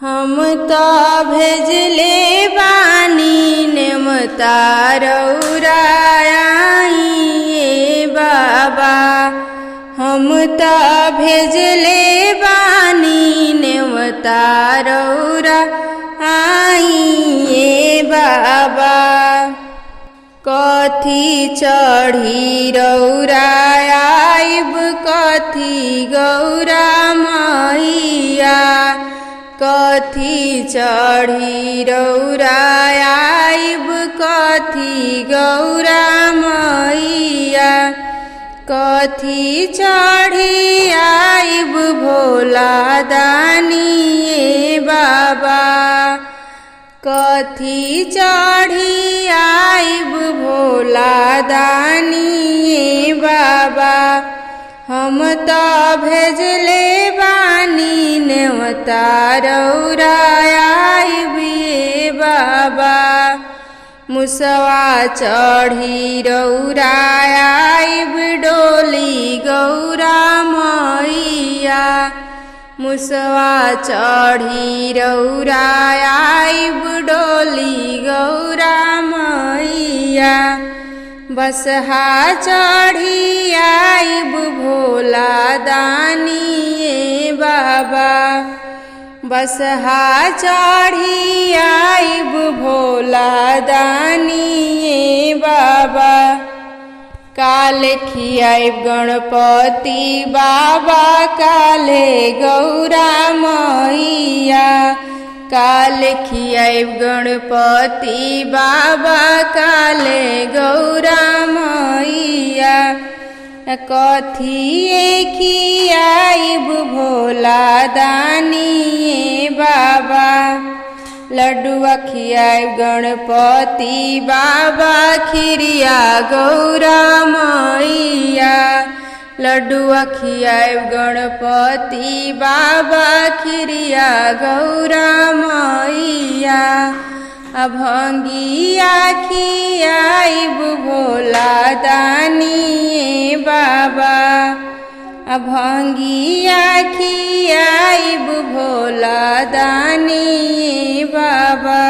हम तो भेजले बानी नेमता रउरा आइए बाबा। हम तो भेजले बानी नेमता रउरा आइए बाबा। कथी चढ़ी रउरा आइब कथी गौरा मैया। कथी चढ़ी रउरा आइब कथी गौरा मैया। कथी चढ़ी आइब भोला दानी बाबा। कथी चढ़ी आइब भोला दानी बाबा। हम तो भेजले बानी नेमता रउरा आइबे बाबा। मुसवा चढ़ी रउरा आइब डोली गौरा मैया। मुसवा चढ़ी रउरा आइब डोली गौरा मैया। बसहा चढ़ी आइब भोला दानी बाबा। बसहा चढ़ी आइब भोला दानी बाबा। काले खियाइब गणपति बाबा काले गौरा मैया। काले खियाइब गणपति बाबा काले गौरा मैया। कथी खियाइब भोला दानी बाबा। लड्डुआ खियाइब गणपति बाबा खिरिया गौरा मैया। लड्डुआ खियाइब गणपति बाबा खिरिया गौरा मैया। अभंगिया खियाइब भोला दानी बाबा। अभंगिया खियाइब भोला दानी बाबा।